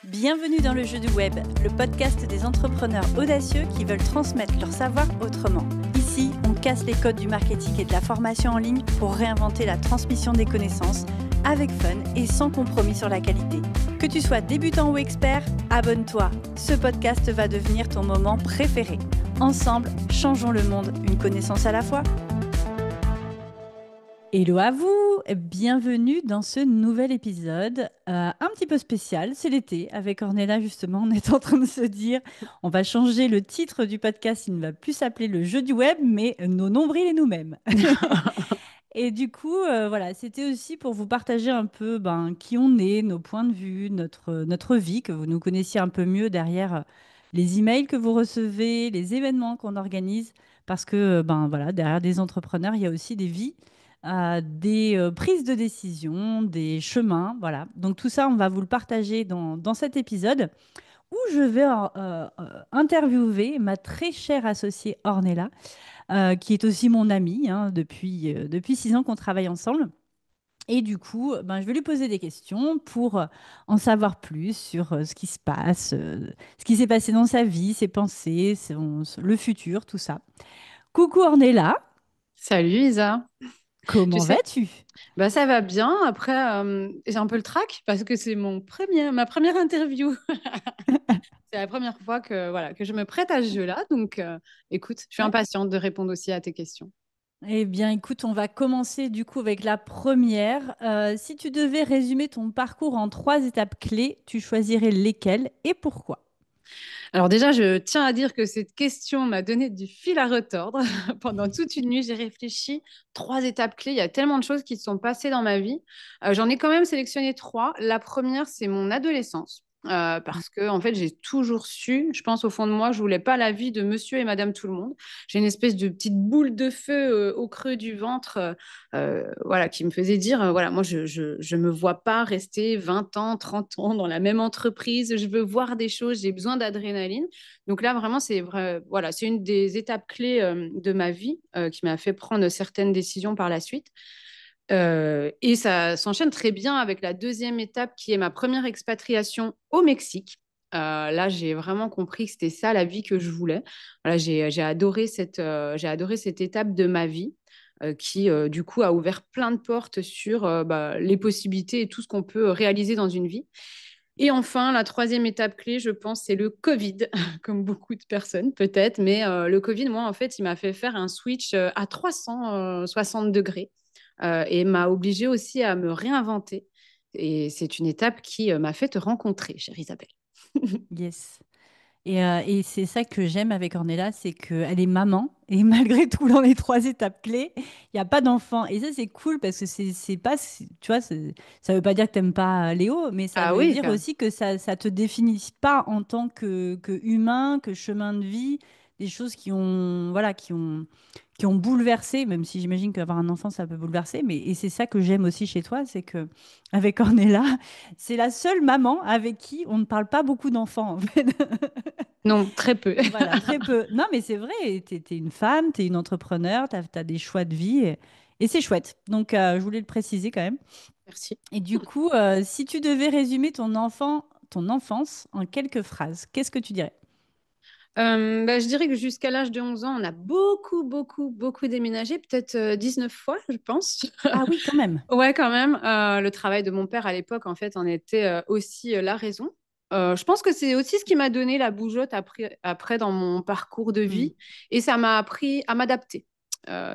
Bienvenue dans le jeu du web, le podcast des entrepreneurs audacieux qui veulent transmettre leur savoir autrement. Ici, on casse les codes du marketing et de la formation en ligne pour réinventer la transmission des connaissances avec fun et sans compromis sur la qualité. Que tu sois débutant ou expert, abonne-toi. Ce podcast va devenir ton moment préféré. Ensemble, changeons le monde, une connaissance à la fois. Hello à vous, bienvenue dans ce nouvel épisode, un petit peu spécial, c'est l'été. Avec Ornella justement, on est en train de se dire, on va changer le titre du podcast, il ne va plus s'appeler le jeu du web, mais nos nombrils et nous-mêmes. Et du coup, voilà, c'était aussi pour vous partager un peu qui on est, nos points de vue, notre vie, que vous nous connaissiez un peu mieux derrière les emails que vous recevez, les événements qu'on organise, parce que voilà, derrière des entrepreneurs, il y a aussi des vies, des prises de décision, des chemins, voilà. Donc tout ça, on va vous le partager dans cet épisode où je vais interviewer ma très chère associée Ornella, qui est aussi mon amie, hein, depuis 6 ans qu'on travaille ensemble. Et du coup, je vais lui poser des questions pour en savoir plus sur ce qui se passe, ce qui s'est passé dans sa vie, ses pensées, le futur, tout ça. Coucou Ornella, Salut Isa. Tu comment sais, vas-tu? ça va bien. Après, j'ai un peu le trac parce que c'est ma première interview. C'est la première fois que je me prête à ce jeu-là. Donc, écoute, je suis Ouais. impatiente de répondre aussi à tes questions. Eh bien, écoute, on va commencer du coup avec la première. Si tu devais résumer ton parcours en 3 étapes clés, tu choisirais lesquelles et pourquoi? Alors déjà, je tiens à dire que cette question m'a donné du fil à retordre. Pendant toute une nuit, j'ai réfléchi. 3 étapes clés. Il y a tellement de choses qui se sont passées dans ma vie. J'en ai quand même sélectionné 3. La première, c'est mon adolescence. Parce que en fait j'ai toujours su, je pense au fond de moi, je voulais pas la vie de monsieur et madame tout le monde. J'ai une espèce de petite boule de feu au creux du ventre, voilà, qui me faisait dire, voilà, moi je me vois pas rester 20 ans, 30 ans dans la même entreprise. Je veux voir des choses, j'ai besoin d'adrénaline. Donc là vraiment c'est vrai, voilà, c'est une des étapes clés de ma vie qui m'a fait prendre certaines décisions par la suite. Et ça s'enchaîne très bien avec la deuxième étape qui est ma première expatriation au Mexique. Là, j'ai vraiment compris que c'était ça la vie que je voulais. Voilà, j'ai adoré cette étape de ma vie qui, du coup, a ouvert plein de portes sur les possibilités et tout ce qu'on peut réaliser dans une vie. Et enfin, la troisième étape clé, je pense, c'est le Covid, comme beaucoup de personnes peut-être. Mais le Covid, moi, en fait, il m'a fait faire un switch à 360 degrés et m'a obligée aussi à me réinventer. Et c'est une étape qui m'a fait te rencontrer, chère Isabelle. Yes. Et c'est ça que j'aime avec Ornella, c'est qu'elle est maman et malgré tout, dans les 3 étapes clés, il n'y a pas d'enfant. Et ça, c'est cool parce que c'est pas, tu vois, ça veut pas dire que t'aimes pas Léo, mais ça Ah veut oui, dire aussi que ça te définit pas en tant que humain, que chemin de vie, des choses voilà, qui ont bouleversé, même si j'imagine qu'avoir un enfant, ça peut bouleverser. Et c'est ça que j'aime aussi chez toi, c'est que avec Ornella, c'est la seule maman avec qui on ne parle pas beaucoup d'enfants, en fait. non, très peu. Voilà, très peu. Non, mais c'est vrai, t'es une femme, t'es une entrepreneur, t'as des choix de vie et c'est chouette. Donc, je voulais le préciser quand même. Merci. Et du coup, si tu devais résumer ton enfance en quelques phrases, qu'est-ce que tu dirais? Je dirais que jusqu'à l'âge de 11 ans, on a beaucoup, beaucoup, beaucoup déménagé, peut-être 19 fois, je pense. Ah oui, quand même. Ouais, quand même. Le travail de mon père à l'époque, en fait, en était aussi la raison. Je pense que c'est aussi ce qui m'a donné la bougeotte après dans mon parcours de Hmm. vie et ça m'a appris à m'adapter.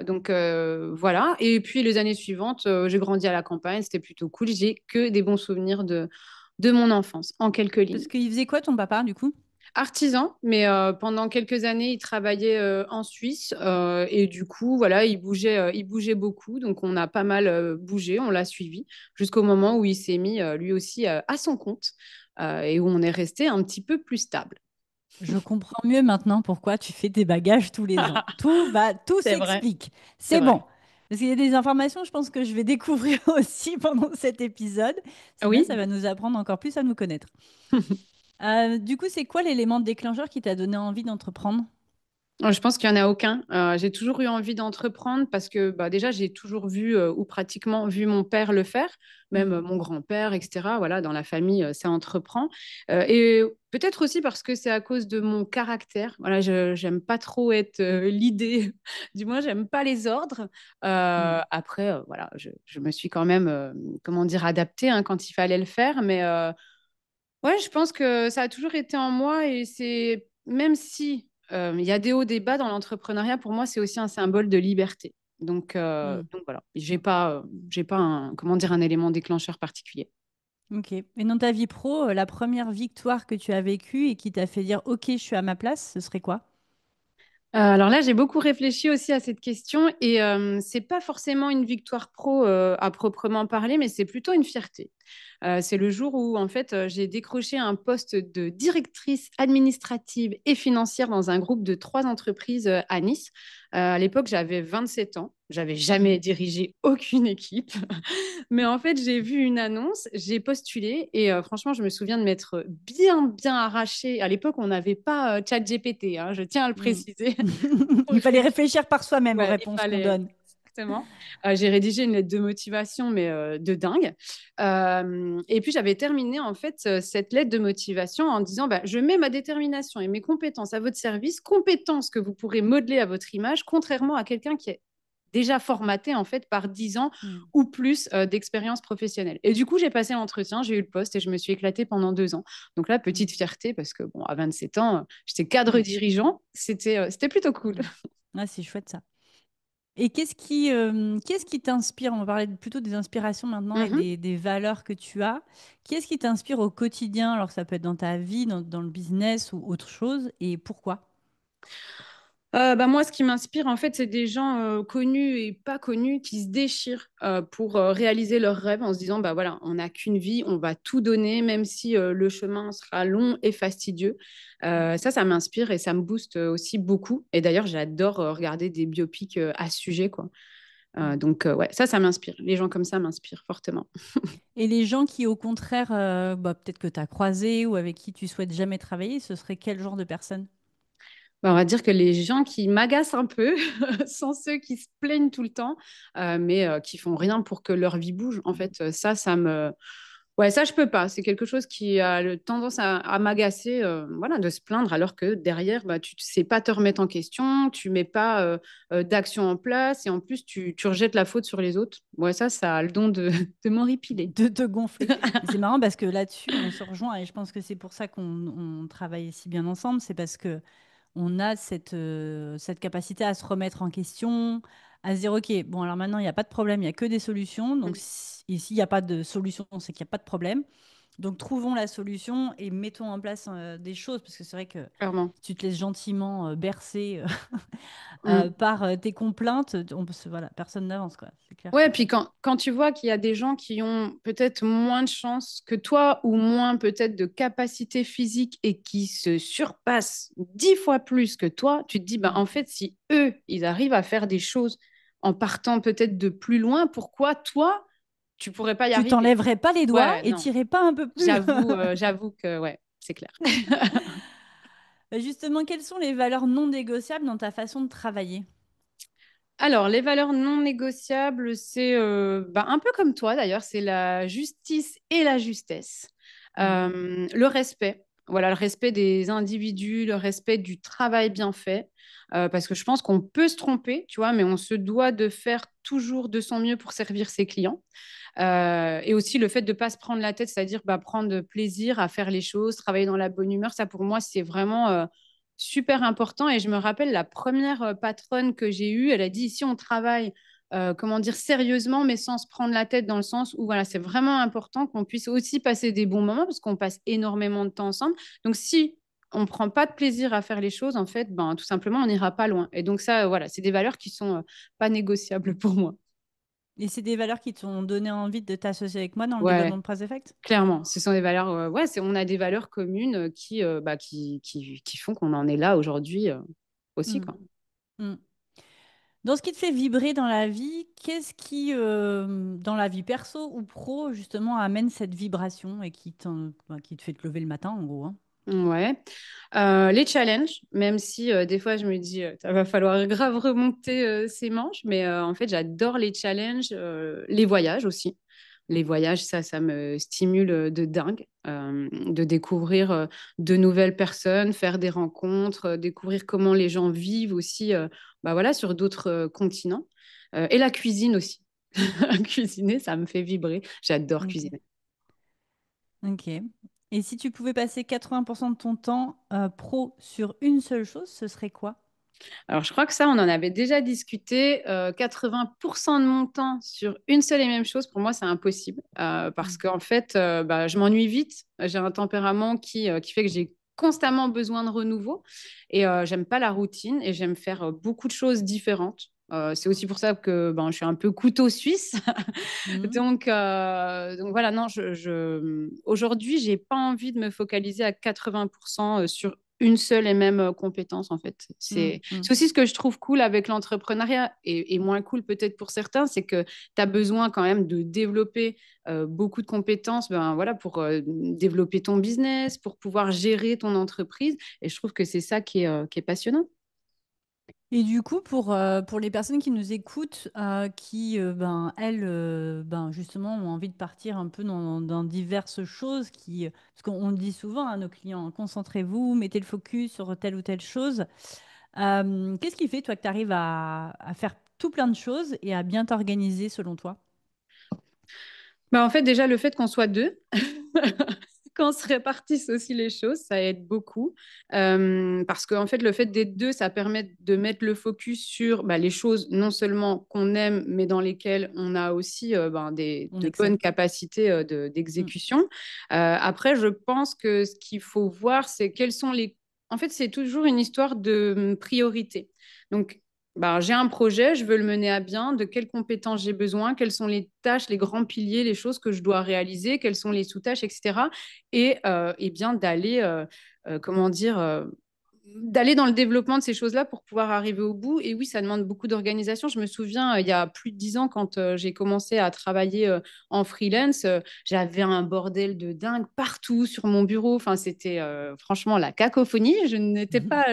Donc voilà. Et puis les années suivantes, j'ai grandi à la campagne, c'était plutôt cool. J'ai que des bons souvenirs de mon enfance, en quelques Parce lignes. qu'il faisait quoi ton papa, du coup? Artisan, mais pendant quelques années, il travaillait en Suisse et du coup, voilà, il bougeait beaucoup, donc on a pas mal bougé, on l'a suivi jusqu'au moment où il s'est mis lui aussi à son compte et où on est resté un petit peu plus stable. Je comprends mieux maintenant pourquoi tu fais tes bagages tous les ans. Tout C'est vrai, s'explique. c'est C'est bon. vrai. Parce qu'il y a des informations, je pense que je vais découvrir aussi pendant cet épisode. C'est bien, Oui. ça va nous apprendre encore plus à nous connaître. Du coup, c'est quoi l'élément déclencheur qui t'a donné envie d'entreprendre? Je pense qu'il n'y en a aucun. J'ai toujours eu envie d'entreprendre parce que bah, déjà, j'ai toujours vu ou pratiquement vu mon père le faire, même Mm, mon grand-père, etc. Voilà, dans la famille, ça entreprend. Et peut-être aussi parce que c'est à cause de mon caractère. Voilà, je n'aime pas trop être l'idée, du moins, j'aime pas les ordres. mm. Après, voilà, je me suis quand même, comment dire, adaptée hein, quand il fallait le faire. Mais ouais, je pense que ça a toujours été en moi et c'est même si il y a des hauts, des bas dans l'entrepreneuriat, pour moi, c'est aussi un symbole de liberté. Mm. Donc voilà, j'ai pas un, comment dire, un élément déclencheur particulier. Ok. Et dans ta vie pro, la première victoire que tu as vécue et qui t'a fait dire, OK, je suis à ma place, ce serait quoi? Alors là, j'ai beaucoup réfléchi aussi à cette question et c'est pas forcément une victoire pro à proprement parler, mais c'est plutôt une fierté. C'est le jour où en fait j'ai décroché un poste de directrice administrative et financière dans un groupe de 3 entreprises à Nice. À l'époque, j'avais 27 ans. J'avais jamais Mm. dirigé aucune équipe. Mais en fait, j'ai vu une annonce, j'ai postulé et franchement, je me souviens de m'être bien arrachée. À l'époque, on n'avait pas ChatGPT, hein, je tiens à le Mm. préciser. Pour Il fallait rédiger- réfléchir par soi-même aux Ouais, il réponses qu'on fallait. donne. Exactement. J'ai rédigé une lettre de motivation, mais de dingue. Et puis, j'avais terminé en fait cette lettre de motivation en disant bah, je mets ma détermination et mes compétences à votre service, compétences que vous pourrez modeler à votre image, contrairement à quelqu'un qui est déjà formaté en fait par 10 ans Mm. ou plus d'expérience professionnelle. Et du coup, j'ai passé l'entretien, j'ai eu le poste et je me suis éclatée pendant 2 ans. Donc là, petite Mm. fierté parce que bon, à 27 ans, j'étais cadre Mm. dirigeant, c'était plutôt cool. Mm. Ah, c'est chouette ça. Et qu'est-ce qui t'inspire? On va parler plutôt des inspirations maintenant et Mhm. des valeurs que tu as. Qu'est-ce qui t'inspire au quotidien? Alors, ça peut être dans ta vie, dans le business ou autre chose. Et pourquoi? Bah moi, ce qui m'inspire, en fait, c'est des gens connus et pas connus qui se déchirent pour réaliser leurs rêves en se disant, bah voilà, on n'a qu'une vie, on va tout donner, même si le chemin sera long et fastidieux. Ça m'inspire et ça me booste aussi beaucoup. Et d'ailleurs, j'adore regarder des biopics à ce sujet, quoi. Mm. Ouais, ça m'inspire. Les gens comme ça m'inspirent fortement. Et les gens qui, au contraire, bah, peut-être que tu as croisé ou avec qui tu souhaites jamais travailler, ce serait quel genre de personne? Bah, on va dire que les gens qui m'agacent un peu sont ceux qui se plaignent tout le temps, mais qui font rien pour que leur vie bouge. En fait, ça me... Ouais, ça, je peux pas. C'est quelque chose qui a tendance à m'agacer, voilà, de se plaindre, alors que derrière, bah, tu ne sais pas te remettre en question, tu mets pas d'action en place, et en plus, tu rejettes la faute sur les autres. Ouais, ça a le don de, de m'horripiler. De te gonfler. Mais c'est marrant parce que là-dessus, on se rejoint et je pense que c'est pour ça qu'on travaille si bien ensemble. C'est parce que on a cette capacité à se remettre en question, à se dire, OK, bon, alors maintenant, il n'y a pas de problème, il n'y a que des solutions. Donc, et s'il n'y a pas de solution, c'est qu'il n'y a pas de problème. Donc, trouvons la solution et mettons en place des choses, parce que c'est vrai que Clairement. si tu te laisses gentiment bercer Mm. par tes complaintes, voilà, personne n'avance, quoi. C'est clair Ouais, que... puis quand tu vois qu'il y a des gens qui ont peut-être moins de chance que toi ou moins peut-être de capacité physique et qui se surpassent 10 fois plus que toi, tu te dis, bah, Mm. en fait, si eux, ils arrivent à faire des choses en partant peut-être de plus loin, pourquoi toi, tu pourrais pas y Tu arriver? t'enlèverais pas les doigts Ouais, et non, t'irais pas un peu plus. j'avoue que ouais, c'est clair. Justement, quelles sont les valeurs non négociables dans ta façon de travailler? Alors, les valeurs non négociables, c'est bah, un peu comme toi d'ailleurs, c'est la justice et la justesse. Mm. Le respect, voilà, le respect des individus, le respect du travail bien fait. Parce que je pense qu'on peut se tromper, tu vois, mais on se doit de faire toujours de son mieux pour servir ses clients. Et aussi le fait de ne pas se prendre la tête, c'est-à-dire bah, prendre plaisir à faire les choses, travailler dans la bonne humeur, ça pour moi, c'est vraiment super important. Et je me rappelle la première patronne que j'ai eue, elle a dit ici, on travaille, comment dire, sérieusement, mais sans se prendre la tête dans le sens où voilà, c'est vraiment important qu'on puisse aussi passer des bons moments parce qu'on passe énormément de temps ensemble. Donc si on ne prend pas de plaisir à faire les choses, en fait, ben, tout simplement, on n'ira pas loin. Et donc ça, voilà, c'est des valeurs qui sont pas négociables pour moi. Et c'est des valeurs qui t'ont donné envie de t'associer avec moi dans le Ouais. développement de Price Effect? Clairement, ce sont des valeurs. Ouais, on a des valeurs communes qui font qu'on en est là aujourd'hui aussi, Mm. quoi. Mm. Dans ce qui te fait vibrer dans la vie, qu'est-ce qui, dans la vie perso ou pro, justement, amène cette vibration et qui te fait te lever le matin, en gros, hein? Ouais. Les challenges, même si des fois je me dis, ça va falloir grave remonter ses manches, mais en fait, j'adore les challenges, les voyages aussi. Les voyages, ça me stimule de dingue, de découvrir de nouvelles personnes, faire des rencontres, découvrir comment les gens vivent aussi, bah voilà, sur d'autres continents. Et la cuisine aussi. Cuisiner, ça me fait vibrer. J'adore Ok. cuisiner. Ok. Et si tu pouvais passer 80% de ton temps pro sur une seule chose, ce serait quoi? Alors, je crois que ça, on en avait déjà discuté. 80% de mon temps sur une seule et même chose, pour moi, c'est impossible. Parce Mm. qu'en fait, bah, je m'ennuie vite. J'ai un tempérament qui fait que j'ai constamment besoin de renouveau. Et j'aime pas la routine et j'aime faire beaucoup de choses différentes. C'est aussi pour ça que ben, je suis un peu couteau suisse. Mm. Donc voilà, non, aujourd'hui, j'ai pas envie de me focaliser à 80% sur une seule et même compétence, en fait. Mm. C'est aussi ce que je trouve cool avec l'entrepreneuriat et moins cool peut-être pour certains, c'est que tu as besoin quand même de développer beaucoup de compétences ben, voilà, pour développer ton business, pour pouvoir gérer ton entreprise. Et je trouve que c'est ça qui est passionnant. Et du coup, pour les personnes qui nous écoutent, qui, ben, elles, ben, justement, ont envie de partir un peu dans diverses choses, parce qu'on le dit souvent à nos clients, hein, concentrez-vous, mettez le focus sur telle ou telle chose. Qu'est-ce qui fait, toi, que tu arrives à faire tout plein de choses et à bien t'organiser selon toi? Ben, en fait, déjà, le fait qu'on soit deux, qu'on se répartisse aussi les choses, ça aide beaucoup. Parce qu'en fait, le fait d'être deux, ça permet de mettre le focus sur bah, les choses non seulement qu'on aime, mais dans lesquelles on a aussi ben, On de bonnes excelle. capacités Mm. d'exécution. Après, je pense que ce qu'il faut voir, c'est quels sont les... En fait, c'est toujours une histoire de priorité. Donc, bah, j'ai un projet, je veux le mener à bien. De quelles compétences j'ai besoin? Quelles sont les tâches, les grands piliers, les choses que je dois réaliser? Quelles sont les sous-tâches, etc. Et bien d'aller, comment dire, d'aller dans le développement de ces choses-là pour pouvoir arriver au bout. Et oui, ça demande beaucoup d'organisation. Je me souviens, il y a plus de 10 ans, quand j'ai commencé à travailler en freelance, j'avais un bordel de dingue partout sur mon bureau. Enfin, c'était franchement la cacophonie. Je n'étais pas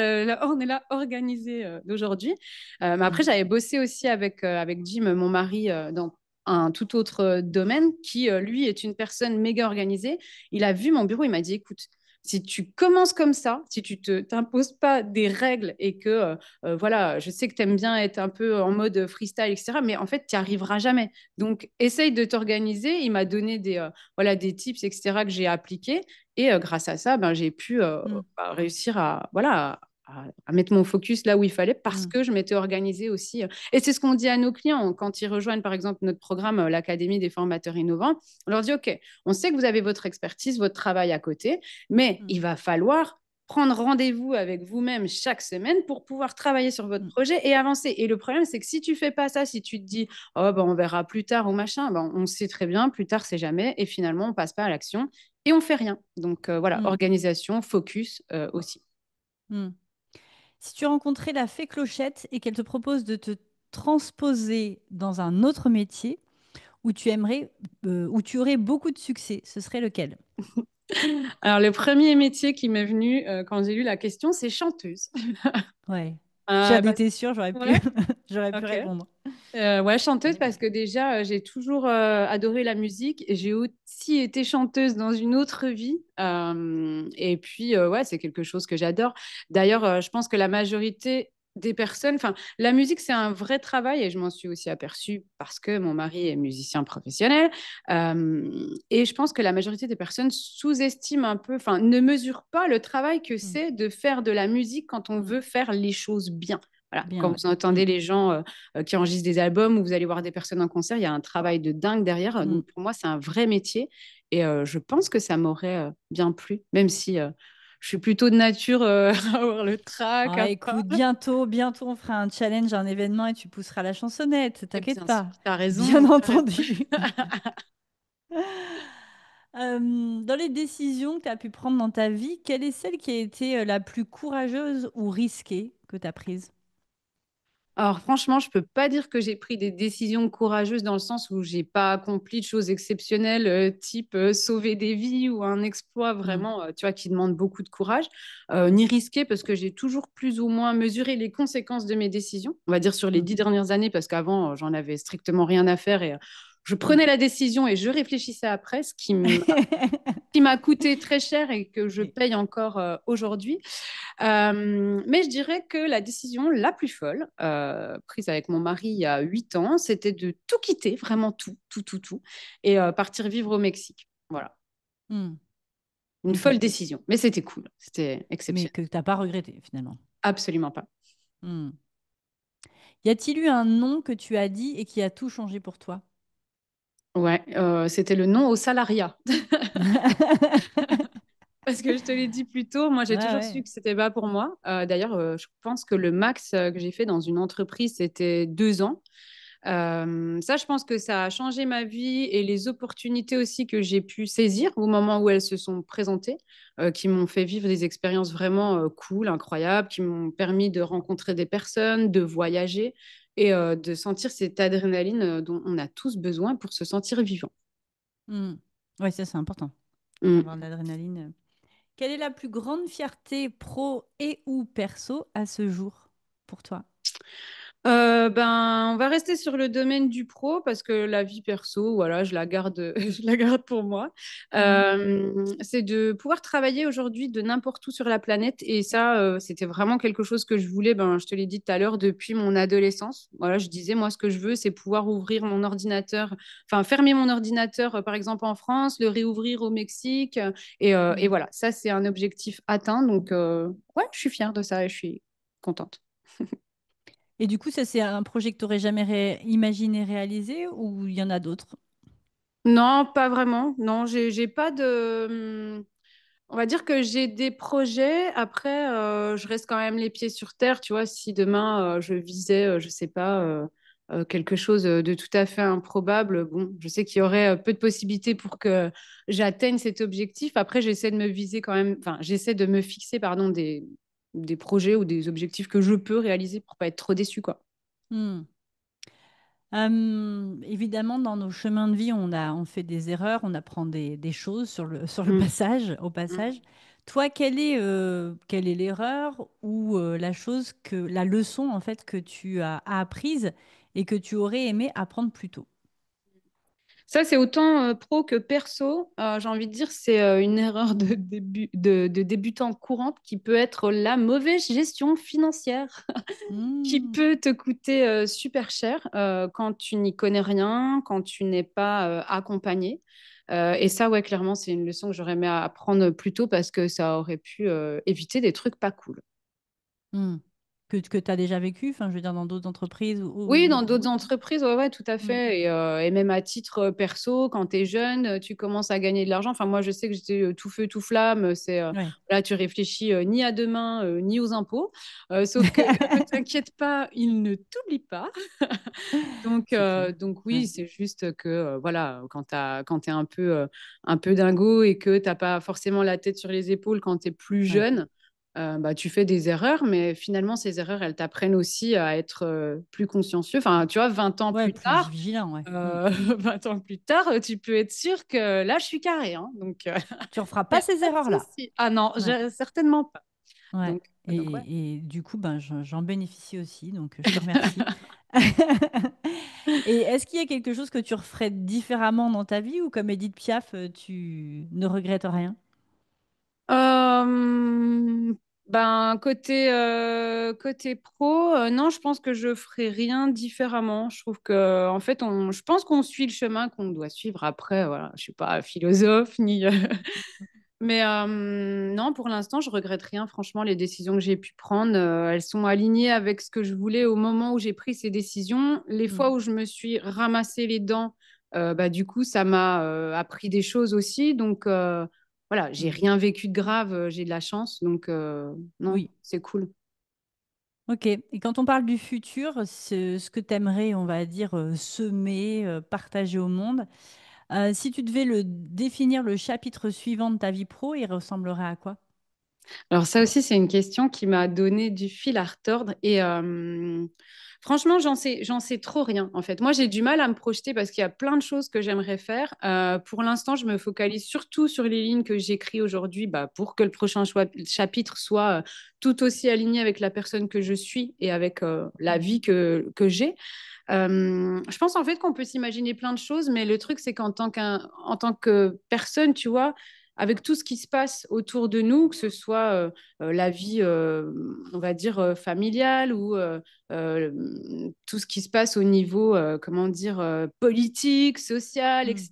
on est là organisée d'aujourd'hui. Mais après, Mm. j'avais bossé aussi avec Jim, mon mari, dans un tout autre domaine qui, lui, est une personne méga organisée. Il a vu mon bureau, il m'a dit, écoute, si tu commences comme ça, si tu te t'imposes pas des règles et que voilà, je sais que tu aimes bien être un peu en mode freestyle, etc., mais en fait, tu n'y arriveras jamais. Donc, essaye de t'organiser. Il m'a donné voilà, des tips, etc., que j'ai appliqués. Et grâce à ça, ben, j'ai pu Mm. bah, réussir voilà, à mettre mon focus là où il fallait parce Mm. que je m'étais organisée aussi. Et c'est ce qu'on dit à nos clients quand ils rejoignent, par exemple, notre programme, l'Académie des formateurs innovants. On leur dit, OK, on sait que vous avez votre expertise, votre travail à côté, mais Mm. il va falloir prendre rendez-vous avec vous-même chaque semaine pour pouvoir travailler sur votre Mm. projet et avancer. Et le problème, c'est que si tu fais pas ça, si tu te dis, oh, ben, on verra plus tard ou machin, ben, on sait très bien, plus tard, c'est jamais. Et finalement, on passe pas à l'action et on fait rien. Donc voilà, Mm. organisation, focus aussi. Mm. Si tu rencontrais la fée Clochette et qu'elle te propose de te transposer dans un autre métier où tu aimerais, où tu aurais beaucoup de succès, ce serait lequel? Alors, le premier métier qui m'est venu quand j'ai lu la question, c'est chanteuse. Ouais. J'en Parce... étais sûre, j'aurais pu, Ouais, j'aurais pu ok. répondre. Ouais, chanteuse parce que déjà, j'ai toujours adoré la musique. J'ai aussi été chanteuse dans une autre vie. Et puis, ouais, c'est quelque chose que j'adore. D'ailleurs, je pense que la majorité des personnes, enfin, la musique, c'est un vrai travail et je m'en suis aussi aperçue parce que mon mari est musicien professionnel. Et je pense que la majorité des personnes sous-estiment un peu, enfin, ne mesurent pas le travail que Mm. c'est de faire de la musique quand on Mm. veut faire les choses bien. Voilà, Bien, quand ouais. vous Mm. entendez les gens qui enregistrent des albums ou vous allez voir des personnes en concert, il y a un travail de dingue derrière. Mm. Donc pour moi, c'est un vrai métier et je pense que ça m'aurait bien plu, même si je suis plutôt de nature à avoir le trac. Ah, écoute, bientôt, on fera un challenge, un événement et tu pousseras la chansonnette, Et t'inquiète bien sûr, pas. tu as Bien raison, t'as raison. entendu. Dans les décisions que tu as pu prendre dans ta vie, quelle est celle qui a été la plus courageuse ou risquée que tu as prise? Alors franchement, je peux pas dire que j'ai pris des décisions courageuses dans le sens où j'ai pas accompli de choses exceptionnelles, type sauver des vies ou un exploit Hmm. vraiment, tu vois, qui demande beaucoup de courage, ni risqué parce que j'ai toujours plus ou moins mesuré les conséquences de mes décisions. On va dire sur les Hmm. 10 dernières années, parce qu'avant, j'en avais strictement rien à faire et je Hmm. prenais la décision et je réfléchissais après, ce qui m'a coûté très cher et que je Oui. paye encore aujourd'hui. Mais je dirais que la décision la plus folle, prise avec mon mari il y a 8 ans, c'était de tout quitter, vraiment tout, tout, tout, tout, et partir vivre au Mexique. Voilà, Hmm. une Ok. folle décision, mais c'était cool, c'était Mais exceptionnel. que tu n'as pas regretté finalement. Absolument pas. Hmm. Y a-t-il eu un nom que tu as dit et qui a tout changé pour toi? Ouais, c'était le non au salariat. Parce que je te l'ai dit plus tôt, moi j'ai Ouais, toujours su ouais. que c'était pas pour moi. D'ailleurs, je pense que le max que j'ai fait dans une entreprise, c'était 2 ans. Ça, je pense que ça a changé ma vie et les opportunités aussi que j'ai pu saisir au moment où elles se sont présentées, qui m'ont fait vivre des expériences vraiment cool, incroyables, qui m'ont permis de rencontrer des personnes, de voyager et de sentir cette adrénaline dont on a tous besoin pour se sentir vivant. Hmm. Ouais, ça c'est important. Mm. Avoir de l'adrénaline. Quelle est la plus grande fierté pro et ou perso à ce jour pour toi? Ben, on va rester sur le domaine du pro parce que la vie perso, voilà, je la garde, je la garde pour moi. Hmm. C'est de pouvoir travailler aujourd'hui de n'importe où sur la planète et ça, c'était vraiment quelque chose que je voulais. Ben, je te l'ai dit tout à l'heure depuis mon adolescence. Voilà, je disais moi, ce que je veux, c'est pouvoir ouvrir mon ordinateur, enfin fermer mon ordinateur, par exemple en France, le réouvrir au Mexique et Hmm. voilà, ça c'est un objectif atteint. Donc ouais, je suis fière de ça et je suis contente. Et du coup, ça c'est un projet que tu n'aurais jamais imaginé réaliser ou il y en a d'autres? Non, pas vraiment. Non, j'ai pas de. On va dire que j'ai des projets. Après, je reste quand même les pieds sur terre. Tu vois, si demain je visais, je sais pas, quelque chose de tout à fait improbable, bon, je sais qu'il y aurait peu de possibilités pour que j'atteigne cet objectif. Après, j'essaie de me viser quand même. Enfin, j'essaie de me fixer, pardon, des projets ou des objectifs que je peux réaliser pour pas être trop déçu, quoi. Hmm. Évidemment, dans nos chemins de vie, on fait des erreurs, on apprend des choses sur le Mm. passage, au passage. Toi, quelle est l'erreur ou la chose la leçon en fait que tu as apprise et que tu aurais aimé apprendre plus tôt? Ça, c'est autant pro que perso. J'ai envie de dire, c'est une erreur de débutant courante qui peut être la mauvaise gestion financière, qui Hmm. peut te coûter super cher quand tu n'y connais rien, quand tu n'es pas accompagné. Et ça, ouais, clairement, c'est une leçon que j'aurais aimé apprendre plus tôt parce que ça aurait pu éviter des trucs pas cool. Hmm. Que tu as déjà vécu, enfin, je veux dire, dans d'autres entreprises Oui, dans ou d'autres autres. entreprises, ouais, ouais, tout à Hmm. fait. Et même à titre perso, quand tu es jeune, tu commences à gagner de l'argent. Enfin, moi, je sais que j'étais tout feu, tout flamme. Ouais. Là, tu réfléchis ni à demain, ni aux impôts. Sauf que ne t'inquiète pas, il ne t'oublie pas. Donc, C'est clair. oui, Ouais. c'est juste que, voilà, quand tu es un peu dingo et que tu n'as pas forcément la tête sur les épaules quand tu es plus Ouais. jeune, bah, tu fais des erreurs, mais finalement, ces erreurs, elles t'apprennent aussi à être plus consciencieux. Enfin, tu vois, 20 ans Ouais, plus plus tard, vigilant, ouais. Hmm. 20 ans plus tard, tu peux être sûr que là, je suis carré. Hein, donc, Tu referas il n'y pas a ces pas de erreurs-là. souci. Ah non, Ouais. certainement pas. Ouais. Donc ouais. Et du coup, ben, j'en bénéficie aussi, donc je te remercie. Et est-ce qu'il y a quelque chose que tu referais différemment dans ta vie ou comme Edith Piaf, tu ne regrettes rien? Euh, ben, côté pro, non, je pense que je ferai rien différemment. Je trouve que, en fait, je pense qu'on suit le chemin qu'on doit suivre après. Voilà, je suis pas philosophe ni. Mais non, pour l'instant, je regrette rien. Franchement, les décisions que j'ai pu prendre, elles sont alignées avec ce que je voulais au moment où j'ai pris ces décisions. Les fois Mm. où je me suis ramassé les dents, bah, du coup, ça m'a appris des choses aussi. Donc, voilà, j'ai Mm. rien vécu de grave, j'ai de la chance. Donc, non, Oui, c'est cool. ok. Et quand on parle du futur, ce que tu aimerais, on va dire, semer, partager au monde, si tu devais le définir le chapitre suivant de ta vie pro, il ressemblerait à quoi? Alors ça aussi, c'est une question qui m'a donné du fil à retordre. Et Franchement, j'en sais trop rien en fait. Moi, j'ai du mal à me projeter parce qu'il y a plein de choses que j'aimerais faire. Pour l'instant, je me focalise surtout sur les lignes que j'écris aujourd'hui, bah, pour que le prochain chapitre soit tout aussi aligné avec la personne que je suis et avec la vie que j'ai. Je pense en fait qu'on peut s'imaginer plein de choses, mais le truc, c'est en tant que personne, tu vois, avec tout ce qui se passe autour de nous, que ce soit la vie, on va dire, familiale ou euh, tout ce qui se passe au niveau, comment dire, politique, social, Mm, etc.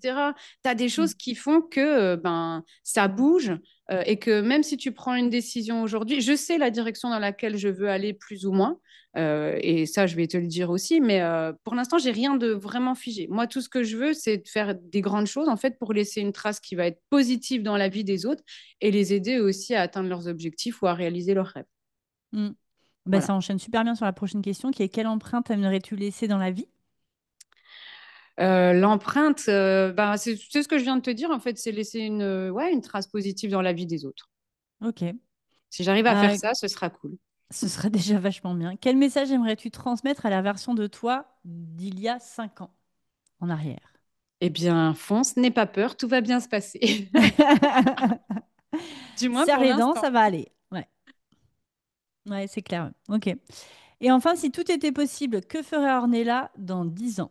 Tu as des mm. choses qui font que ben, ça bouge et que même si tu prends une décision aujourd'hui, je sais la direction dans laquelle je veux aller plus ou moins. Et ça, je vais te le dire aussi. Mais pour l'instant, j'ai rien de vraiment figé. Moi, tout ce que je veux, c'est de faire des grandes choses, en fait, pour laisser une trace qui va être positive dans la vie des autres et les aider aussi à atteindre leurs objectifs ou à réaliser leurs rêves. Mm. Bah, Voilà. ça enchaîne super bien sur la prochaine question qui est quelle empreinte aimerais-tu laisser dans la vie? L'empreinte, bah, c'est ce que je viens de te dire, en fait, c'est laisser ouais, une trace positive dans la vie des autres. Ok. Si j'arrive à faire Euh, ça, ce sera cool. Ce serait déjà vachement bien. Quel message aimerais-tu transmettre à la version de toi d'il y a 5 ans en arrière? Eh bien, fonce, n'aie pas peur, tout va bien se passer. Du moins Serre pour les dents, l'instant. ça va aller. Ouais, ouais, c'est clair. Ok. Et enfin, si tout était possible, que ferait Ornella dans 10 ans?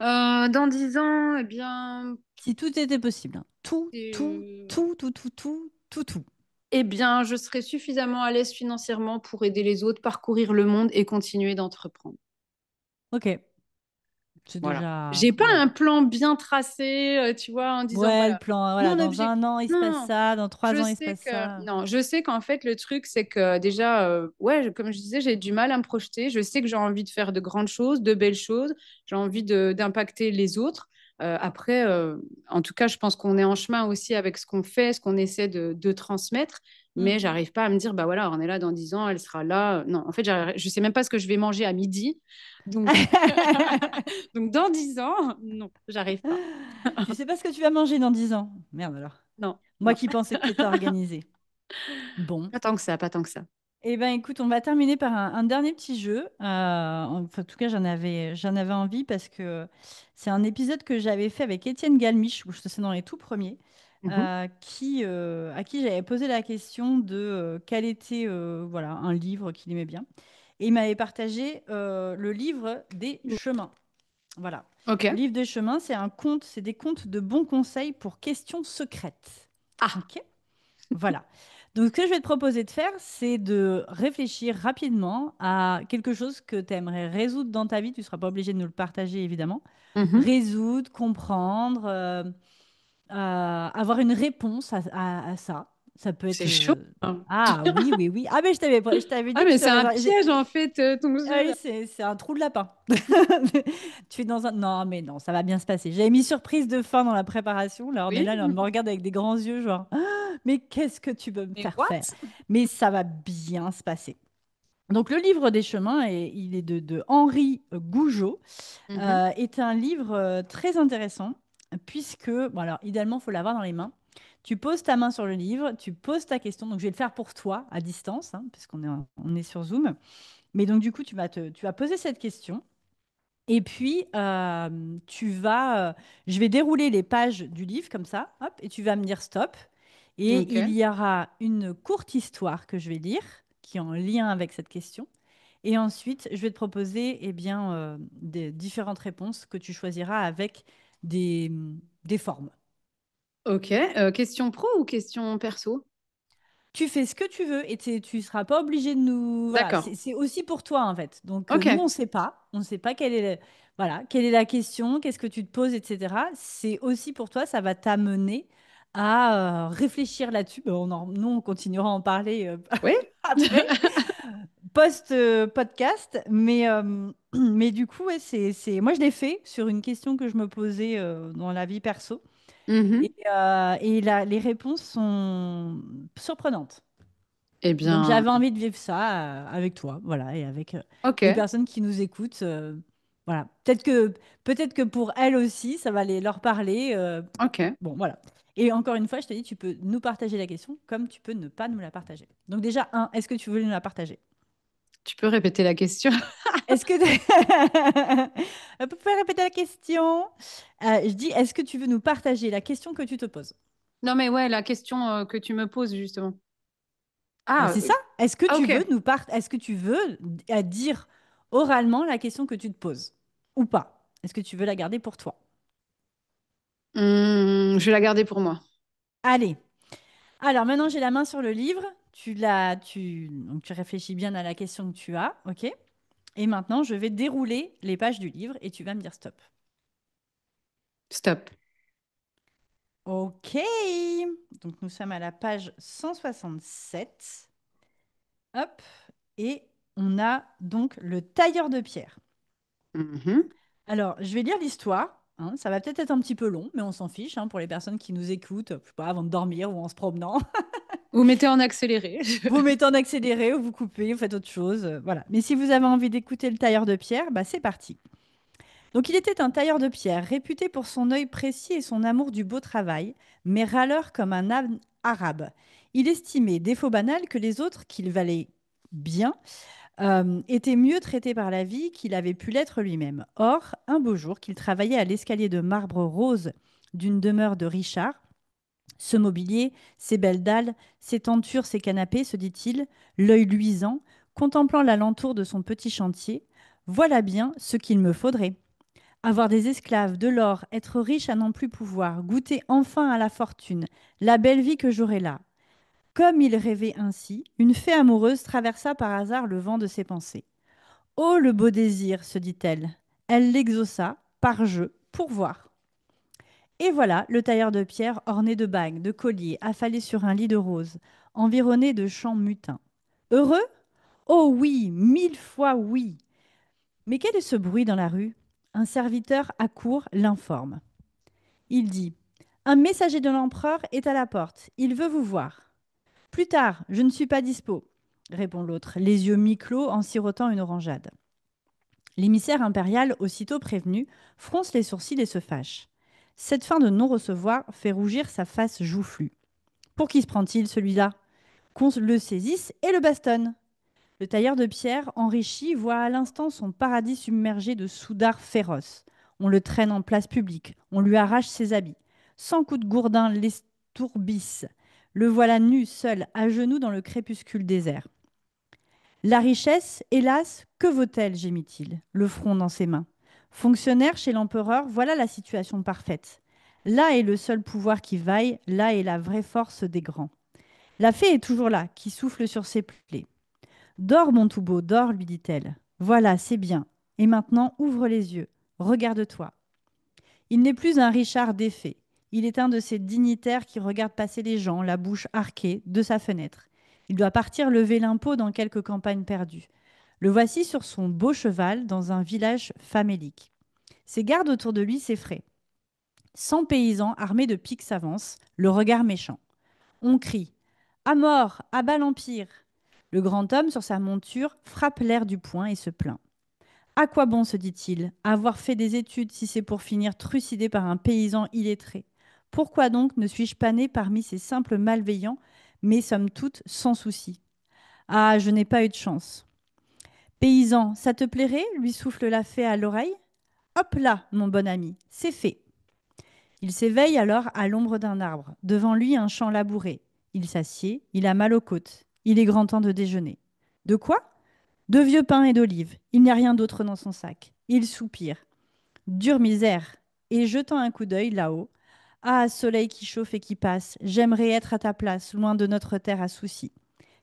Dans 10 ans, eh bien, Si tout était possible, hein. Tout, tout, euh, tout, tout, tout, tout, tout, tout. eh bien, je serai suffisamment à l'aise financièrement pour aider les autres, parcourir le monde et continuer d'entreprendre. Ok. C'est Voilà. déjà. J'ai pas Ouais. un plan bien tracé, tu vois, en disant, Ouais, le voilà, plan, voilà, mon dans objectif. un an, il se passe Non, ça, dans 3 ans, il se passe ça. non, je sais qu'en fait, le truc, c'est que déjà, ouais, comme je disais, j'ai du mal à me projeter. Je sais que j'ai envie de faire de grandes choses, de belles choses. J'ai envie d'impacter les autres. Après, en tout cas, je pense qu'on est en chemin aussi avec ce qu'on fait, ce qu'on essaie de transmettre. Hmm. Mais j'arrive pas à me dire, bah voilà, on est là dans 10 ans, elle sera là. Non, en fait, je sais même pas ce que je vais manger à midi. Donc, donc dans 10 ans, non, j'arrive pas. Tu sais pas ce que tu vas manger dans 10 ans? Merde alors. Non, Moi non. qui pensais peut-être organiser. Bon. Pas tant que ça, pas tant que ça. Eh ben écoute, on va terminer par un dernier petit jeu. En tout cas, j'en avais envie parce que c'est un épisode que j'avais fait avec Étienne Galmiche, où je te sais dans les tout premiers, Mhm. à qui j'avais posé la question de quel était voilà, un livre qu'il aimait bien. Et il m'avait partagé le livre des chemins. Voilà. Ok. Le livre des chemins, c'est un conte, c'est des contes de bons conseils pour questions secrètes. Ah, Ok? Voilà. Donc, ce que je vais te proposer de faire, c'est de réfléchir rapidement à quelque chose que tu aimerais résoudre dans ta vie. Tu ne seras pas obligé de nous le partager, évidemment. mhm. Résoudre, comprendre, avoir une réponse à ça. Ça peut être. C'est chaud, hein. Ah oui, oui, oui. Ah, mais je t'avais Ah, dit que mais je te c'est un réserve. piège en fait, ton Ah jeu oui, là. c'est un trou de lapin. Tu es dans un. Non, mais non, ça va bien se passer. J'avais mis surprise de fin dans la préparation. Là, on est Oui, là, on me regarde avec des grands yeux, genre, ah, mais qu'est-ce que tu veux me mais faire faire? what? Mais ça va bien se passer. Donc, le livre des chemins, il est de Henri Gougeot, Mhm. est un livre très intéressant, puisque, bon, alors, idéalement, il faut l'avoir dans les mains. Tu poses ta main sur le livre, tu poses ta question. Donc, je vais le faire pour toi à distance, hein, puisqu'on est sur Zoom. Mais donc, du coup, tu vas poser cette question. Et puis, je vais dérouler les pages du livre comme ça, hop, et tu vas me dire stop. Et il Ok, y aura une courte histoire que je vais lire, qui est en lien avec cette question. Et ensuite, je vais te proposer eh bien, des différentes réponses que tu choisiras avec des formes. ok. Question pro ou question perso? Tu fais ce que tu veux et tu ne seras pas obligé de nous. Voilà, D'accord. c'est aussi pour toi en fait. Donc Ok, nous, on ne sait pas. On ne sait pas voilà, quelle est la question, qu'est-ce que tu te poses, etc. C'est aussi pour toi, ça va t'amener à réfléchir là-dessus. Ben, nous, on continuera à en parler oui. après, post-podcast. Mais du coup, ouais, moi, je l'ai fait sur une question que je me posais dans la vie perso. Mhm. Les réponses sont surprenantes. Eh Donc bien, j'avais envie de vivre ça avec toi, voilà, et avec ok, les personnes qui nous écoutent. Voilà, peut-être que pour elles aussi, ça va leur parler. ok. Bon, voilà. Et encore une fois, je te dis, tu peux nous partager la question comme tu peux ne pas nous la partager. Donc déjà, est-ce que tu veux nous la partager? Tu peux répéter la question? Est-ce que... Vous pouvez répéter la question? Je dis, est-ce que tu veux nous partager la question que tu te poses? Non, mais ouais, la question que tu me poses, justement. Bah, Ah, c'est ça. Est-ce que tu ok. veux est-ce que tu veux dire oralement la question que tu te poses ou pas? Est-ce que tu veux la garder pour toi? Je vais la garder pour moi. Allez. Alors maintenant, j'ai la main sur le livre. Donc, tu réfléchis bien à la question que tu as, ok? Et maintenant, je vais dérouler les pages du livre et tu vas me dire stop. Stop. Ok. Donc nous sommes à la page 167. Hop. Et on a donc le tailleur de pierre. Mhm. Alors, je vais lire l'histoire, hein. Ça va peut-être être un petit peu long, mais on s'en fiche, hein, pour les personnes qui nous écoutent, je sais pas, avant de dormir ou en se promenant. Vous mettez en accéléré. Vous mettez en accéléré ou vous coupez, vous faites autre chose. Voilà. Mais si vous avez envie d'écouter le tailleur de pierre, bah c'est parti. Donc il était un tailleur de pierre, réputé pour son œil précis et son amour du beau travail, mais râleur comme un âne arabe. Il estimait, défaut banal, que les autres, qu'il valait bien, était mieux traité par la vie qu'il avait pu l'être lui-même. Or, un beau jour, qu'il travaillait à l'escalier de marbre rose d'une demeure de Richard, ce mobilier, ces belles dalles, ces tentures, ces canapés, se dit-il, l'œil luisant, contemplant l'alentour de son petit chantier, voilà bien ce qu'il me faudrait. Avoir des esclaves, de l'or, être riche à n'en plus pouvoir, goûter enfin à la fortune, la belle vie que j'aurai là. Comme il rêvait ainsi, une fée amoureuse traversa par hasard le vent de ses pensées. Oh, le beau désir, se dit-elle. Elle l'exauça, par jeu, pour voir. Et voilà le tailleur de pierre orné de bagues, de colliers, affalé sur un lit de roses, environné de champs mutins. Heureux? Oh oui, mille fois oui. Mais quel est ce bruit dans la rue? Un serviteur accourt, l'informe. Il dit: Un messager de l'empereur est à la porte. Il veut vous voir. Plus tard, je ne suis pas dispo, répond l'autre, les yeux mi-clos en sirotant une orangeade. L'émissaire impérial, aussitôt prévenu, fronce les sourcils et se fâche. Cette fin de non-recevoir fait rougir sa face joufflue. Pour qui se prend-il, celui-là? Qu'on le saisisse et le bastonne. Le tailleur de pierre, enrichi, voit à l'instant son paradis submergé de soudards féroces. On le traîne en place publique, on lui arrache ses habits. Sans coup de gourdin l'estourbisse. Le voilà nu, seul, à genoux dans le crépuscule désert. La richesse, hélas, que vaut-elle, gémit-il, le front dans ses mains. Fonctionnaire chez l'empereur, voilà la situation parfaite. Là est le seul pouvoir qui vaille, là est la vraie force des grands. La fée est toujours là, qui souffle sur ses plaies. Dors, mon tout beau, dors, lui dit-elle. Voilà, c'est bien. Et maintenant, ouvre les yeux. Regarde-toi. Il n'est plus un Richard défait. Il est un de ces dignitaires qui regardent passer les gens, la bouche arquée, de sa fenêtre. Il doit partir lever l'impôt dans quelque campagne perdue. Le voici sur son beau cheval dans un village famélique. Ses gardes autour de lui s'effraient. 100 paysans armés de piques s'avancent, le regard méchant. On crie: À mort, à bas l'Empire! Le grand homme, sur sa monture, frappe l'air du poing et se plaint. À quoi bon, se dit-il, avoir fait des études si c'est pour finir trucidé par un paysan illettré? Pourquoi donc ne suis-je pas né parmi ces simples malveillants, mais somme toute sans souci? Ah, je n'ai pas eu de chance. Paysan, ça te plairait? Lui souffle la fée à l'oreille. Hop là, mon bon ami, c'est fait. Il s'éveille alors à l'ombre d'un arbre. Devant lui, un champ labouré. Il s'assied, il a mal aux côtes. Il est grand temps de déjeuner. De quoi? De vieux pain et d'olives. Il n'y a rien d'autre dans son sac. Il soupire. Dure misère. Et jetant un coup d'œil là-haut. Ah, soleil qui chauffe et qui passe, j'aimerais être à ta place, loin de notre terre à soucis.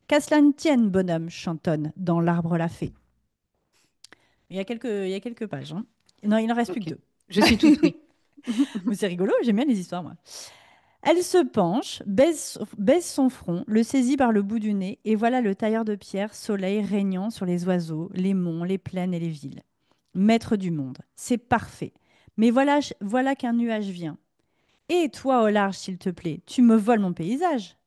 Qu'à cela ne tienne, bonhomme, chantonne dans l'arbre la fée. Il y a quelques pages, hein. Non, il n'en reste plus que Ok. deux. Je suis toute oui. Mais c'est rigolo, j'aime bien les histoires, moi. Elle se penche, baisse son front, le saisit par le bout du nez, et voilà le tailleur de pierre, soleil régnant sur les oiseaux, les monts, les plaines et les villes. Maître du monde, c'est parfait. Mais voilà qu'un nuage vient. Et toi, au large, s'il te plaît, tu me voles mon paysage.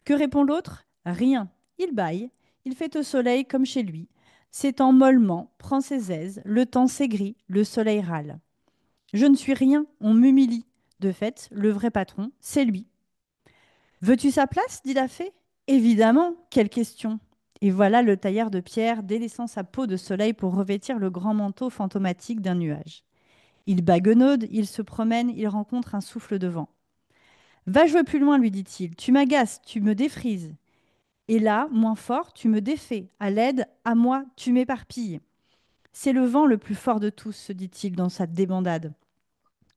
Que répond l'autre? Rien. Il bâille, il fait au soleil comme chez lui, s'étend mollement, prend ses aises, le temps s'aigrit, le soleil râle. Je ne suis rien, on m'humilie. De fait, le vrai patron, c'est lui. Veux-tu sa place? Dit la fée. Évidemment, quelle question! Et voilà le tailleur de pierre délaissant sa peau de soleil pour revêtir le grand manteau fantomatique d'un nuage. Il baguenaude, il se promène, il rencontre un souffle de vent. Va jouer plus loin, lui dit-il. Tu m'agaces, tu me défrises. Et là, moins fort, tu me défais. À l'aide, à moi, tu m'éparpilles. C'est le vent le plus fort de tous, se dit-il dans sa débandade.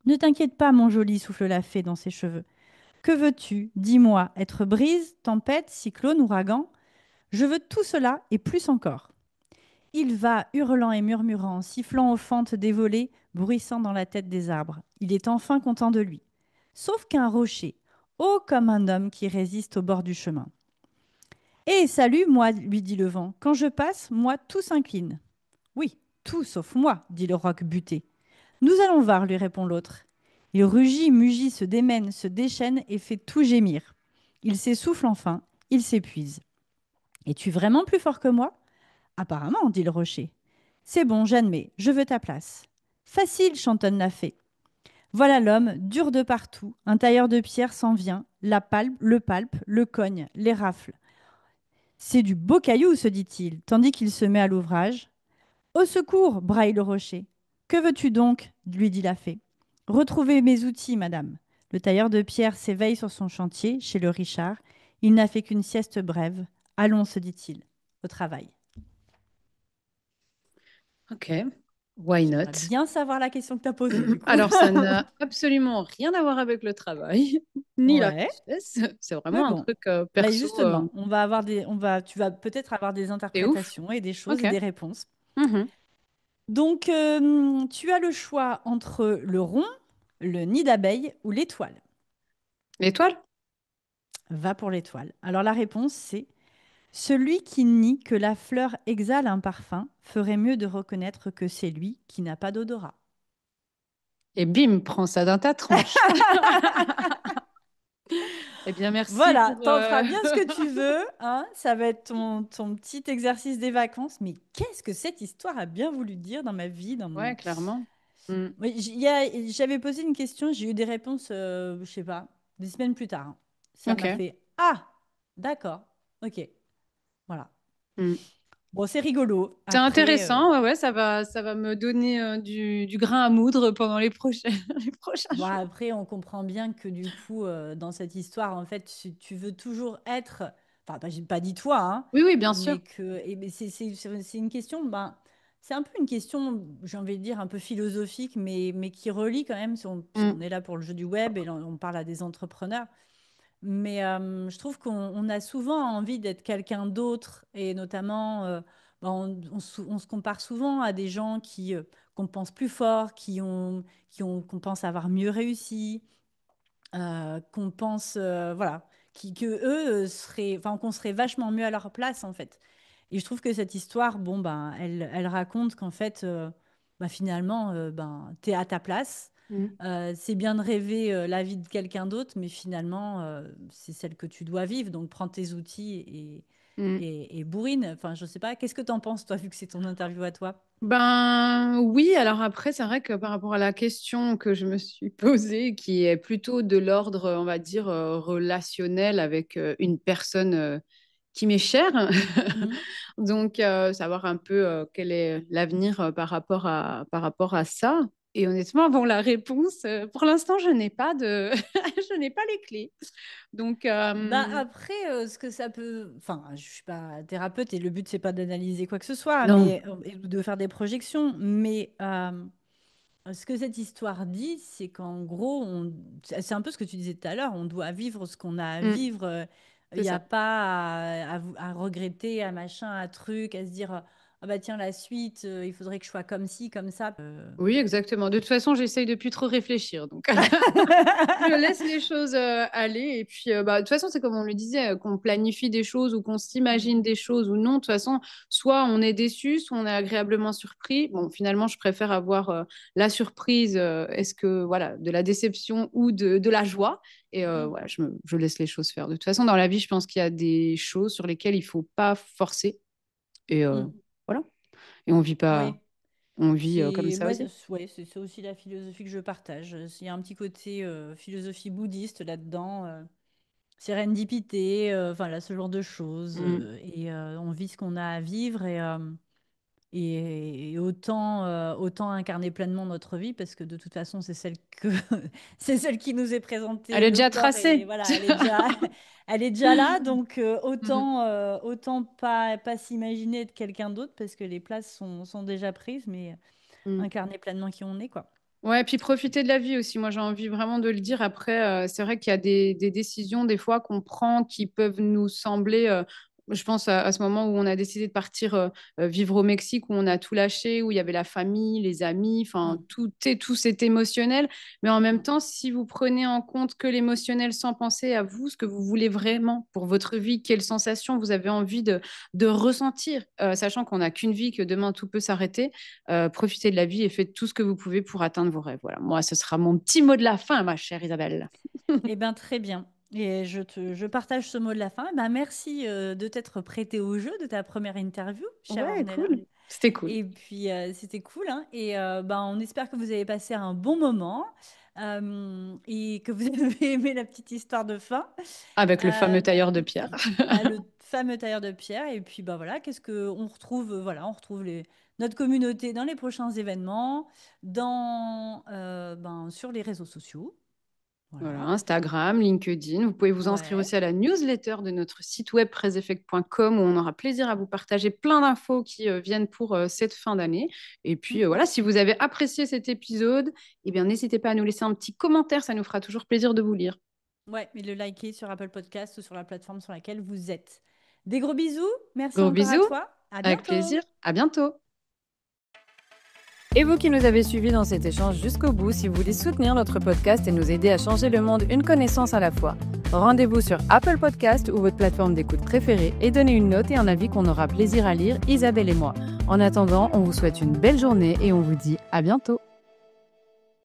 Ne t'inquiète pas, mon joli, souffle la fée dans ses cheveux. Que veux-tu? Dis-moi, être brise, tempête, cyclone, ouragan? Je veux tout cela et plus encore. Il va, hurlant et murmurant, sifflant aux fentes des volets, bruissant dans la tête des arbres. Il est enfin content de lui. Sauf qu'un rocher, haut comme un homme qui résiste au bord du chemin. Eh, salut, moi, lui dit le vent. Quand je passe, moi, tout s'incline. Oui, tout sauf moi, dit le roc buté. Nous allons voir, lui répond l'autre. Il rugit, mugit, se démène, se déchaîne et fait tout gémir. Il s'essouffle enfin, il s'épuise. Es-tu vraiment plus fort que moi? Apparemment, dit le rocher. C'est bon, j'admets, je veux ta place. Facile, chantonne la fée. Voilà l'homme, dur de partout, un tailleur de pierre s'en vient, le palpe, le cogne, les rafle. C'est du beau caillou, se dit-il, tandis qu'il se met à l'ouvrage. Au secours, braille le rocher. Que veux-tu donc? Lui dit la fée. Retrouver mes outils, madame. Le tailleur de pierre s'éveille sur son chantier, chez le Richard. Il n'a fait qu'une sieste brève. Allons, se dit-il, au travail. Ok, why J'aimerais not? bien savoir la question que tu as posée, du coup. Alors, ça n'a absolument rien à voir avec le travail, ni la Ouais, grossesse. C'est mais vraiment un bon. truc Bah perso. justement, tu vas peut-être avoir des C'est ouf. interprétations et des choses Ok. et des réponses. Mhm. Donc, tu as le choix entre le rond, le nid d'abeille ou l'étoile. L'étoile? Va pour l'étoile. Alors la réponse, c'est celui qui nie que la fleur exhale un parfum ferait mieux de reconnaître que c'est lui qui n'a pas d'odorat. Et bim, prends ça dans ta tronche. Eh bien, merci Voilà, pour. t'en feras bien ce que tu veux, hein. Ça va être ton petit exercice des vacances. Mais qu'est-ce que cette histoire a bien voulu dire dans ma vie, dans mon... Ouais, clairement. Mm. Oui, j'avais posé une question, j'ai eu des réponses, je sais pas, des semaines plus tard, hein. Ça m'a Ok. fait Ah, d'accord, ok, voilà. Mm. Bon, c'est rigolo. C'est Après, intéressant, ouais, ouais, ça va me donner du grain à moudre pendant les prochains, les prochains bon, jours. après, on comprend bien que du coup, dans cette histoire, en fait, tu veux toujours être, enfin, j'ai pas dit toi, hein, Oui, oui, bien sûr. mais que, et mais c'est une question, ben, c'est un peu une question, j'ai envie de dire, un peu philosophique, mais qui relie quand même, Mm. puisqu'on est là pour le jeu du web et là, on parle à des entrepreneurs. Mais je trouve qu'on a souvent envie d'être quelqu'un d'autre et notamment, ben, on se compare souvent à des gens qu'on pense plus forts, qu'on pense avoir mieux réussi, qu'on pense, voilà, que eux enfin, qu'on serait vachement mieux à leur place en fait. Et je trouve que cette histoire, bon, ben, elle raconte qu'en fait, ben, finalement, ben, t'es à ta place. Mm. C'est bien de rêver la vie de quelqu'un d'autre, mais finalement, c'est celle que tu dois vivre. Donc, prends tes outils Mm. et bourrine. Enfin, je sais pas. Qu'est-ce que t'en penses, toi, vu que c'est ton interview à toi? Ben oui, alors après, c'est vrai que par rapport à la question que je me suis posée, qui est plutôt de l'ordre, on va dire, relationnel avec une personne qui m'est chère, Mhm. donc savoir un peu quel est l'avenir par rapport à ça. Et honnêtement, bon, la réponse, pour l'instant, je n'ai pas de, je n'ai pas les clés. Donc, Bah après, ce que ça peut, enfin, je suis pas thérapeute et le but c'est pas d'analyser quoi que ce soit, non. mais et de faire des projections. Mais ce que cette histoire dit, c'est qu'en gros, c'est un peu ce que tu disais tout à l'heure, on doit vivre ce qu'on a à Mm, vivre. Il c'est n'y a ça. pas à regretter, à machin, à truc, à se dire, ah bah tiens, la suite, il faudrait que je sois comme ci, comme ça. Oui, exactement. De toute façon, j'essaye de plus trop réfléchir. Donc, je laisse les choses aller. Et puis, bah, de toute façon, c'est comme on le disait, qu'on planifie des choses ou qu'on Mm, s'imagine des choses ou non. De toute façon, soit on est déçu, soit on est agréablement surpris. Bon, finalement, je préfère avoir la surprise, est-ce que, voilà, de la déception ou de la joie. Et mm, voilà, je laisse les choses faire. De toute façon, dans la vie, je pense qu'il y a des choses sur lesquelles il faut pas forcer. Et mm. voilà. Et on vit pas, Oui. on vit comme ça Moi, aussi. ouais, c'est ça aussi la philosophie que je partage. Il y a un petit côté philosophie bouddhiste là-dedans. sérendipité, voilà, ce genre de choses. Mm. Et on vit ce qu'on a à vivre et autant incarner pleinement notre vie parce que de toute façon, c'est celle que c'est celle qui nous est Elle présentée, est le déjà corps, et tracée. voilà, elle est déjà là. Donc Mm. autant pas s'imaginer être quelqu'un d'autre parce que les places sont déjà prises, mais Mm. incarner pleinement qui on est, quoi. Ouais, puis profiter de la vie aussi. Moi, j'ai envie vraiment de le dire. Après, c'est vrai qu'il y a des décisions, des fois, qu'on prend qui peuvent nous sembler. Je pense à ce moment où on a décidé de partir vivre au Mexique, où on a tout lâché, où il y avait la famille, les amis, enfin, Mm, tout c'est émotionnel. Mais en même mm. temps, si vous prenez en compte que l'émotionnel sans penser à vous, ce que vous voulez vraiment pour votre vie, quelles sensations vous avez envie de ressentir, sachant qu'on n'a qu'une vie, que demain tout peut s'arrêter. Profitez de la vie et faites tout ce que vous pouvez pour atteindre vos rêves. Voilà, moi, ce sera mon petit mot de la fin, ma chère Isabelle. Eh bien, très bien. Et je partage ce mot de la fin. Eh ben, merci de t'être prêté au jeu de ta première interview, chère Ouais, Ornella. cool. C'était cool. Et puis, c'était cool, hein. Et ben, on espère que vous avez passé un bon moment et que vous avez aimé la petite histoire de fin. Avec le fameux Euh, tailleur de pierre. le fameux tailleur de pierre. Et puis, bah voilà, qu'est-ce que on retrouve? Voilà, on retrouve notre communauté dans les prochains événements, sur les réseaux sociaux. Voilà, Voilà. Instagram, LinkedIn. Vous pouvez vous inscrire Ouais. aussi à la newsletter de notre site web preseffect.com où on aura plaisir à vous partager plein d'infos qui viennent pour cette fin d'année. Et puis Mm. voilà, si vous avez apprécié cet épisode, eh bien n'hésitez pas à nous laisser un petit commentaire, ça nous fera toujours plaisir de vous lire. Ouais, et le liker sur Apple Podcast ou sur la plateforme sur laquelle vous êtes. Des gros bisous. Merci Gros encore à bisous, toi. À avec bientôt. plaisir, à bientôt. Et vous qui nous avez suivis dans cet échange jusqu'au bout, si vous voulez soutenir notre podcast et nous aider à changer le monde une connaissance à la fois, rendez-vous sur Apple Podcast ou votre plateforme d'écoute préférée et donnez une note et un avis qu'on aura plaisir à lire, Isabelle et moi. En attendant, on vous souhaite une belle journée et on vous dit à bientôt.